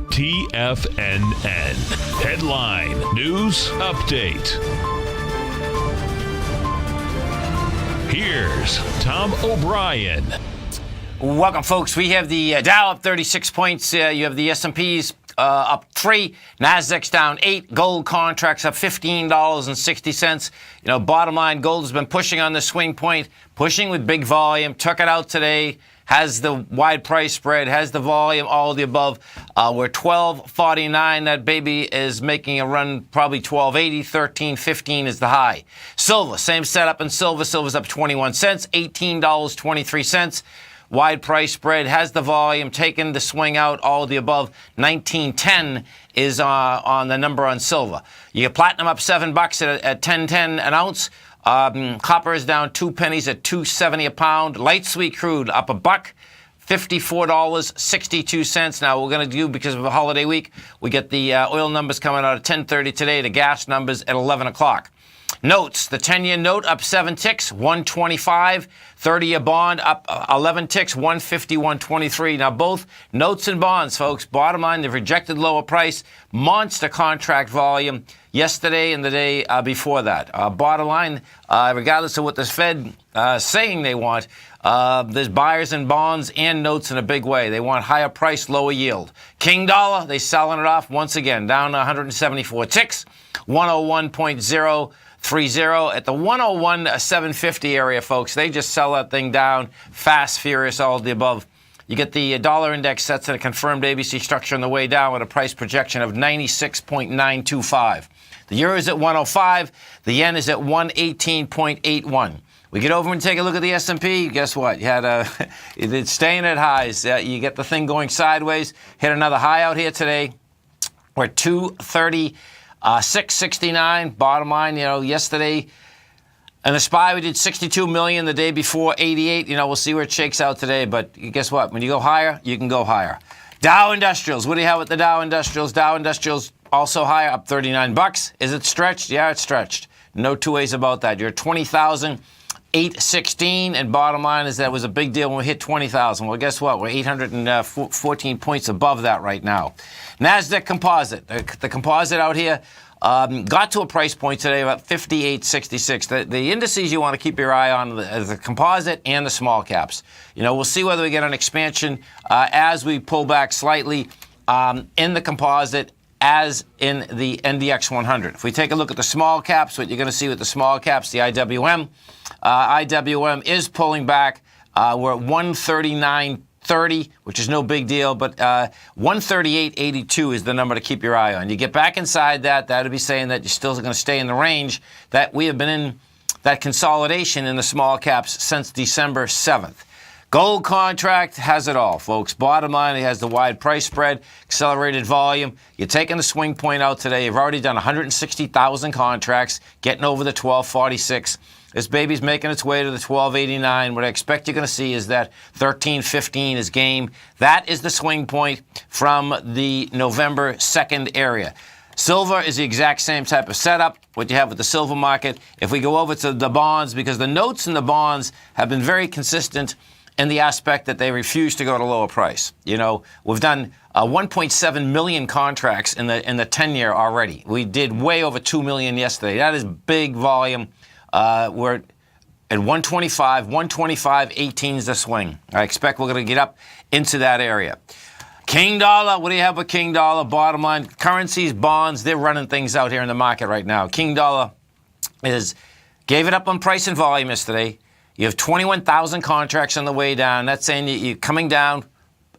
TFNN. Headline News Update. Here's Tom O'Brien. Welcome, folks. We have the Dow up 36 points. You have the S&Ps up 3. Nasdaq's down 8. Gold contracts up $15.60. You know, bottom line, gold has been pushing on the swing point, pushing with big volume. Took it out today. Has the wide price spread, has the volume, all of the above. We're 12.49. That baby is making a run, probably 12.80. 13.15 is the high. Silver, same setup in silver. Silver's up 21 cents, $18.23. Wide price spread, has the volume, taken the swing out, all of the above. 19.10 is on the number on silver. You get platinum up $7 at 10.10 an ounce. Copper is down 2 pennies at $2.70 a pound. Light sweet crude up $1, $54.62. Now we're going to do, because of a holiday week, we get the oil numbers coming out at 10:30 today, the gas numbers at 11 o'clock. Notes, the 10-year note up 7 ticks, 125. 30-year bond up 11 ticks, 150, 123. Now, both notes and bonds, folks, bottom line, they've rejected lower price. Monster contract volume yesterday and the day before that. Bottom line, regardless of what the Fed saying they want, there's buyers in bonds and notes in a big way. They want higher price, lower yield. King dollar, they selling it off once again, down 174 ticks, 101.030 at the 101.750 area, folks. They just sell that thing down fast, furious, all of the above. You get the dollar index sets at a confirmed ABC structure on the way down with a price projection of 96.925. The euro is at 105. The yen is at 118.81. We get over and take a look at the S&P. Guess what? You had it's staying at highs. You get the thing going sideways. Hit another high out here today. We're at 230. 669. Bottom line, you know, yesterday in the SPY we did 62 million, the day before 88. You know, we'll see where it shakes out today, but guess what? When you go higher, you can go higher. Dow Industrials. What do you have with the Dow Industrials? Dow Industrials also higher, up $39. Is it stretched? Yeah, it's stretched. No two ways about that. You're 20,816, and bottom line is that was a big deal when we hit 20,000. Well, guess what? We're 814 points above that right now. Nasdaq Composite, the composite out here, got to a price point today about 58.66. The indices you want to keep your eye on are the composite and the small caps. You know, we'll see whether we get an expansion as we pull back slightly in the composite as in the NDX 100. If we take a look at the small caps, what you're going to see with the small caps, the IWM. IWM is pulling back. We're at 139.30, which is no big deal, but 138.82 is the number to keep your eye on. You get back inside that, that would be saying that you're still going to stay in the range that we have been in, that consolidation in the small caps since December 7th. Gold contract has it all, folks. Bottom line, it has the wide price spread, accelerated volume. You're taking the swing point out today. You've already done 160,000 contracts, getting over the 1246. This baby's making its way to the 1289. What I expect you're going to see is that 1315 is game. That is the swing point from the November 2nd area. Silver is the exact same type of setup, what you have with the silver market. If we go over to the bonds, because the notes and the bonds have been very consistent in the aspect that they refuse to go to lower price. You know, we've done 1.7 million contracts in the 10-year already. We did way over 2 million yesterday. That is big volume. We're at 125, 125.18 is the swing. I expect we're going to get up into that area. King dollar, what do you have with King dollar? Bottom line, currencies, bonds, they're running things out here in the market right now. King dollar gave it up on price and volume yesterday. You have 21,000 contracts on the way down. That's saying you're coming down,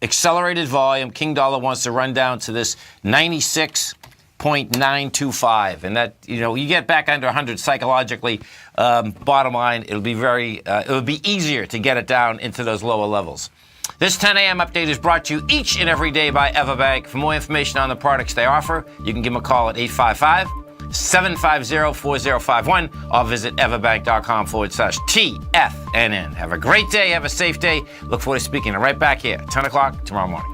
accelerated volume. King dollar wants to run down to this 96.925. And that, you know, you get back under 100 psychologically, bottom line, it would be easier to get it down into those lower levels. This 10 a.m. update is brought to you each and every day by Everbank. For more information on the products they offer, you can give them a call at 855-750-4051 or visit everbank.com/TFNN. Have a great day. Have a safe day. Look forward to speaking right back here, 10 o'clock tomorrow morning.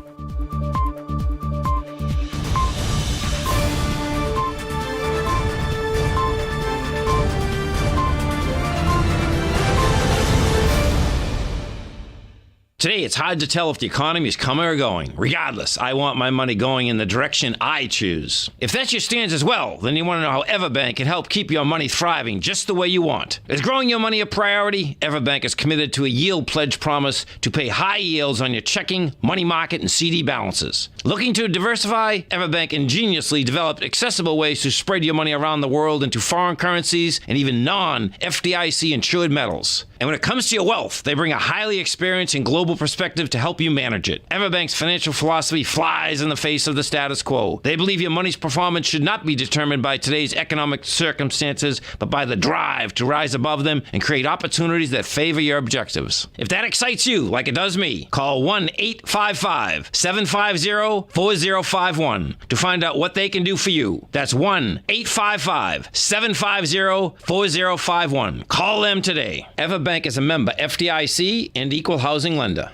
Today, it's hard to tell if the economy is coming or going. Regardless, I want my money going in the direction I choose. If that's your stance as well, then you want to know how Everbank can help keep your money thriving just the way you want. Is growing your money a priority? Everbank is committed to a yield pledge promise to pay high yields on your checking, money market, and CD balances. Looking to diversify? Everbank ingeniously developed accessible ways to spread your money around the world into foreign currencies and even non-FDIC insured metals. And when it comes to your wealth, they bring a highly experienced and global perspective to help you manage it. Everbank's financial philosophy flies in the face of the status quo. They believe your money's performance should not be determined by today's economic circumstances, but by the drive to rise above them and create opportunities that favor your objectives. If that excites you, like it does me, call 1-855-750-4051 to find out what they can do for you. That's 1-855-750-4051. Call them today. Everbank is a member FDIC and equal housing lender.